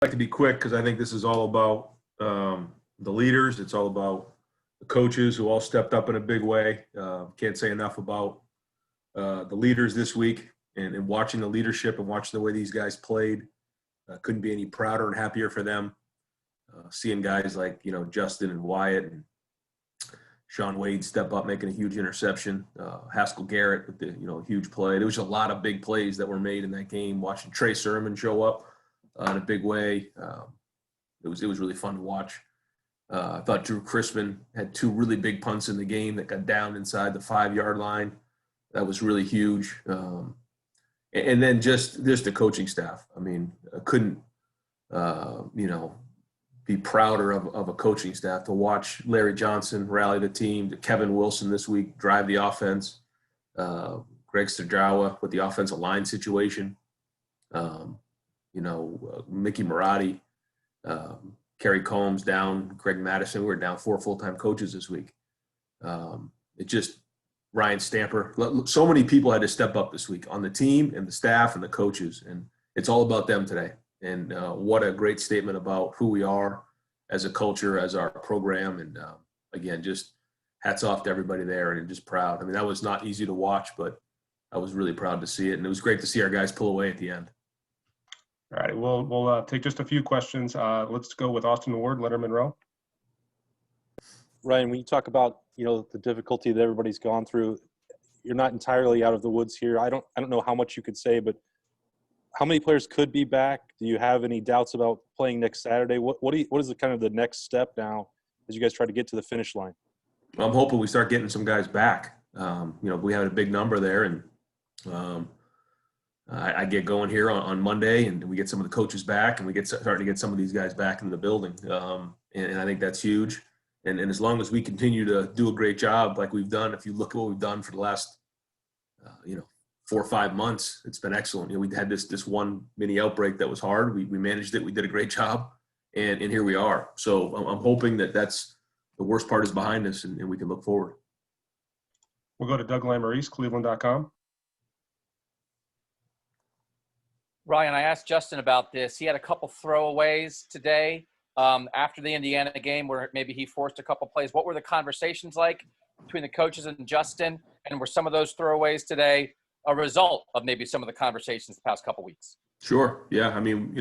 like to be quick because I think this is all about the leaders. It's all about the coaches who all stepped up in a big way. Can't say enough about the leaders this week and watching the leadership and watching the way these guys played. Couldn't be any prouder and happier for them. Seeing guys like, Justin and Wyatt and Sean Wade step up, making a huge interception. Haskell Garrett with the, huge play. There was a lot of big plays that were made in that game. Watching Trey Sermon show up in a big way. It was really fun to watch. I thought Drew Crispin had two really big punts in the game that got down inside the 5-yard line. That was really huge. And then just the coaching staff. I mean, I couldn't, be prouder of a coaching staff to watch Larry Johnson rally the team, to Kevin Wilson this week drive the offense, Greg Stajawa with the offensive line situation, Mickey Marotti, Kerry Combs down, Craig Madison. We're down 4 full-time coaches this week. Ryan Stamper. So many people had to step up this week on the team and the staff and the coaches, and it's all about them today. And what a great statement about who we are as a culture, as our program. And again, just hats off to everybody there and just proud. I mean, that was not easy to watch, but I was really proud to see it. And it was great to see our guys pull away at the end. All right, we'll take just a few questions. Let's go with Austin Ward, Leonard Monroe. Ryan, when you talk about, the difficulty that everybody's gone through, you're not entirely out of the woods here. I don't know how much you could say, but how many players could be back? Do you have any doubts about playing next Saturday? What is the kind of the next step now as you guys try to get to the finish line? I'm hoping we start getting some guys back. We had a big number there, and I get going here on Monday, and we get some of the coaches back, and we starting to get some of these guys back in the building. And I think that's huge. And as long as we continue to do a great job like we've done, if you look at what we've done for the last, 4 or 5 months, it's been excellent. We had this one mini outbreak that was hard. We managed it. We did a great job, and here we are. So I'm hoping that's the worst part is behind us, and we can look forward. We'll go to Doug Lamarice, Cleveland.com. Ryan, I asked Justin about this. He had a couple throwaways today after the Indiana game where maybe he forced a couple plays. What were the conversations like between the coaches and Justin? And were some of those throwaways today a result of maybe some of the conversations the past couple weeks? Sure. Yeah. I mean,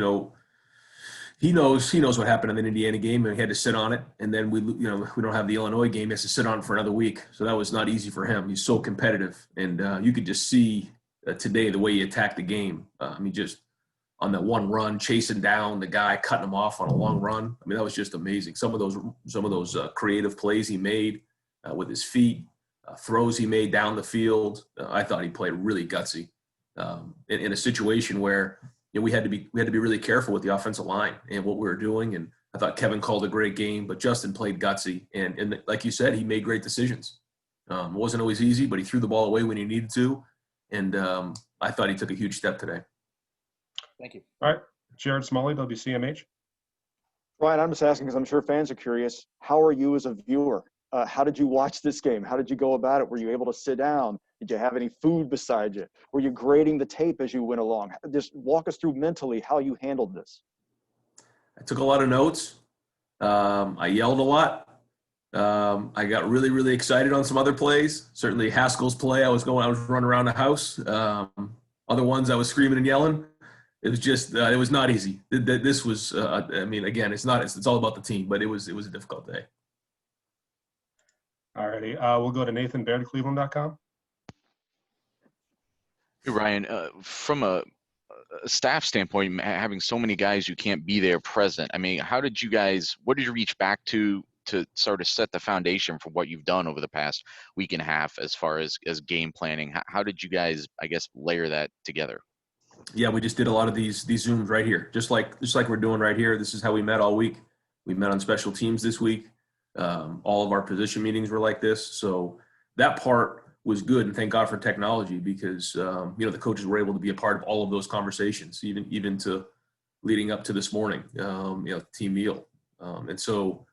he knows what happened in the Indiana game, and he had to sit on it. And then we don't have the Illinois game. He has to sit on it for another week. So that was not easy for him. He's so competitive. And you could just see today the way he attacked the game. Just on that one run, chasing down the guy, cutting him off on a long run. I mean, that was just amazing. Some of those creative plays he made with his feet, throws he made down the field. I thought he played really gutsy in a situation where we had to be really careful with the offensive line and what we were doing. And I thought Kevin called a great game, but Justin played gutsy. And like you said, he made great decisions. It wasn't always easy, but he threw the ball away when he needed to. And I thought he took a huge step today. Thank you. All right, Jared Smalley, WCMH. Ryan, I'm just asking because I'm sure fans are curious. How are you as a viewer? How did you watch this game? How did you go about it? Were you able to sit down? Did you have any food beside you? Were you grading the tape as you went along? Just walk us through mentally how you handled this. I took a lot of notes. I yelled a lot. I got really, really excited on some other plays. Certainly Haskell's play, I was running around the house. Other ones I was screaming and yelling. It was just, it was not easy. This was, again, it's all about the team, but it was a difficult day. All righty. We'll go to Nathan Baird, Cleveland.com. Hey, Ryan, from a staff standpoint, having so many guys who can't be there present, what did you reach back to sort of set the foundation for what you've done over the past week and a half as far as game planning? How did you guys, layer that together? Yeah, we just did a lot of these Zooms right here, just like we're doing right here. This is how we met all week. We met on special teams this week. All of our position meetings were like this. So that part was good, and thank God for technology because, the coaches were able to be a part of all of those conversations, even to leading up to this morning, team meal. And so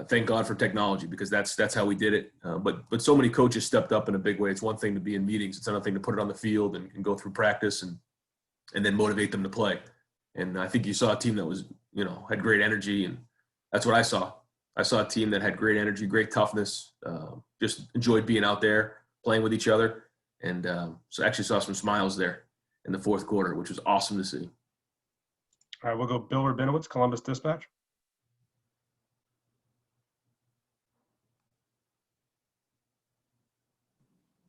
thank God for technology because that's how we did it. But so many coaches stepped up in a big way. It's one thing to be in meetings. It's another thing to put it on the field and go through practice and then motivate them to play. And I think you saw a team that was, had great energy, and that's what I saw. I saw a team that had great energy, great toughness, just enjoyed being out there, playing with each other. And so I actually saw some smiles there in the fourth quarter, which was awesome to see. All right, we'll go Bill Rabinowitz, Columbus Dispatch.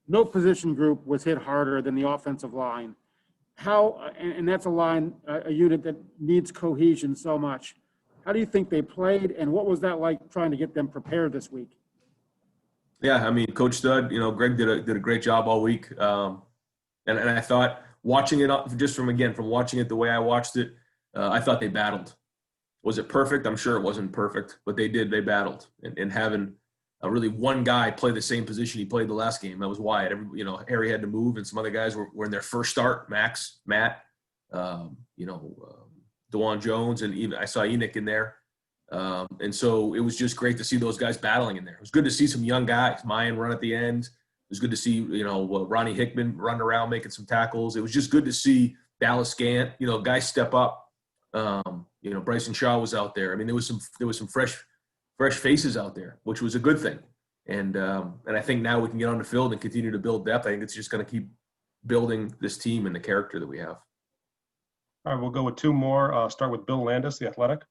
No position group was hit harder than the offensive line. And that's a line, a unit that needs cohesion so much. How do you think they played, and what was that like trying to get them prepared this week? Yeah, I mean, Coach Stud, Greg did a great job all week. And I thought watching it just from watching it the way I watched it, I thought they battled. Was it perfect? I'm sure it wasn't perfect, but they battled. And having really one guy play the same position he played the last game, that was Wyatt. Harry had to move, and some other guys were in their first start, Max, Matt, DeJuan Jones, and even I saw Enoch in there. And so it was just great to see those guys battling in there. It was good to see some young guys, Mayan run at the end. It was good to see, Ronnie Hickman running around making some tackles. It was just good to see Dallas Gant, guys step up. Bryson Shaw was out there. I mean, there was some fresh faces out there, which was a good thing. And I think now we can get on the field and continue to build depth. I think it's just going to keep building this team and the character that we have. All right, we'll go with two more. Start with Bill Landis, The Athletic.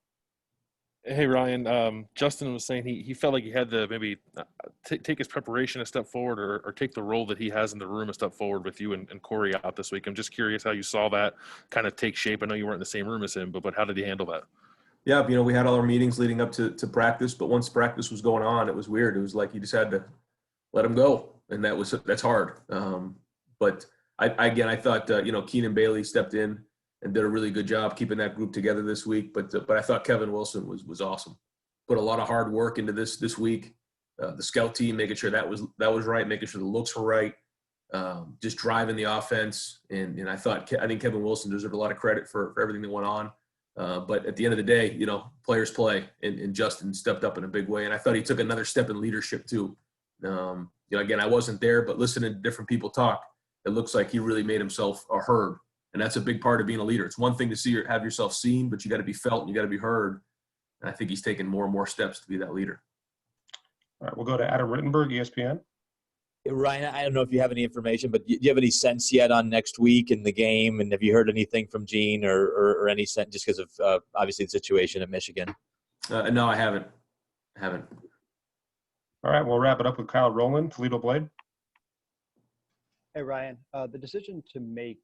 Hey, Ryan. Justin was saying he felt like he had to maybe take his preparation a step forward or take the role that he has in the room a step forward with you and Corey out this week. I'm just curious how you saw that kind of take shape. I know you weren't in the same room as him, but how did he handle that? Yeah, we had all our meetings leading up to practice, but once practice was going on, it was weird. It was like you just had to let him go, and that's hard. But I thought Keenan Bailey stepped in and did a really good job keeping that group together this week. But I thought Kevin Wilson was awesome. Put a lot of hard work into this week. The scout team, making sure that was right, making sure the looks were right, just driving the offense. And I think Kevin Wilson deserved a lot of credit for everything that went on. But at the end of the day, players play, and Justin stepped up in a big way. And I thought he took another step in leadership too. Again, I wasn't there, but listening to different people talk, it looks like he really made himself heard. And that's a big part of being a leader. It's one thing to see or have yourself seen, but you got to be felt and you got to be heard. And I think he's taken more and more steps to be that leader. All right, we'll go to Adam Rittenberg, ESPN. Ryan, I don't know if you have any information, but do you have any sense yet on next week in the game? And have you heard anything from Gene or any sense just because of obviously the situation at Michigan? No, I haven't. All right, we'll wrap it up with Kyle Rowland, Toledo Blade. Hey, Ryan, the decision to make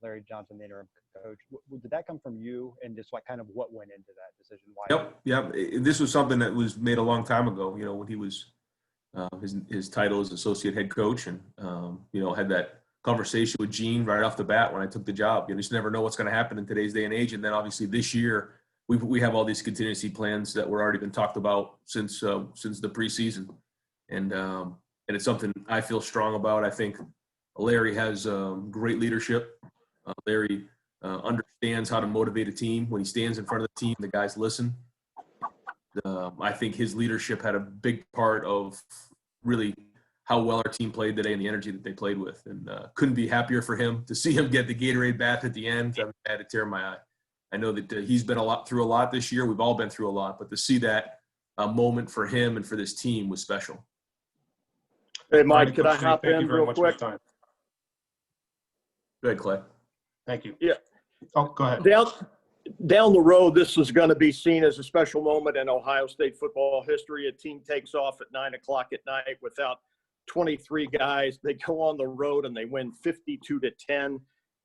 Larry Johnson the interim coach, did that come from you, and just what went into that decision? Why? Yep. This was something that was made a long time ago, when he was his title as associate head coach, and, had that conversation with Gene right off the bat when I took the job. You just never know what's going to happen in today's day and age. And then obviously this year we have all these contingency plans that were already been talked about since the preseason. And it's something I feel strong about. I think Larry has great leadership. Larry understands how to motivate a team. When he stands in front of the team, the guys listen. I think his leadership had a big part of really how well our team played today and the energy that they played with. And couldn't be happier for him to see him get the Gatorade bath at the end. I had a tear in my eye. I know that he's been through a lot this year. We've all been through a lot, but to see that moment for him and for this team was special. Hey, Mike, could I hop in real quick? Go ahead, Clay. Thank you. Yeah. Oh, go ahead. Down the road, this is going to be seen as a special moment in Ohio State football history. A team takes off at 9:00 at night without 23 guys. They go on the road and they win 52-10.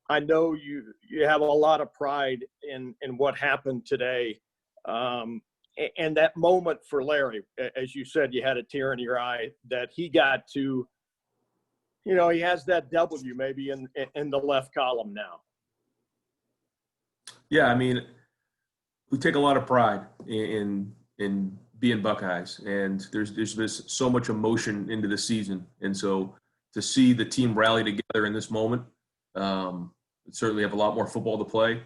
I know you have a lot of pride in what happened today. And that moment for Larry, as you said, you had a tear in your eye that he got to, he has that W maybe in the left column now. Yeah, I mean, we take a lot of pride in being Buckeyes, and there's so much emotion into the season, and so to see the team rally together in this moment, we certainly have a lot more football to play,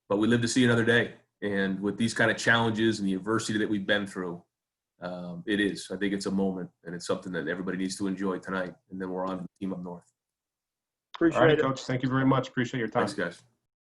but we live to see another day. And with these kind of challenges and the adversity that we've been through, I think it's a moment, and it's something that everybody needs to enjoy tonight. And then we're on to the team up north. Appreciate All right, it. Coach. Thank you very much. Appreciate your time. Thanks, guys.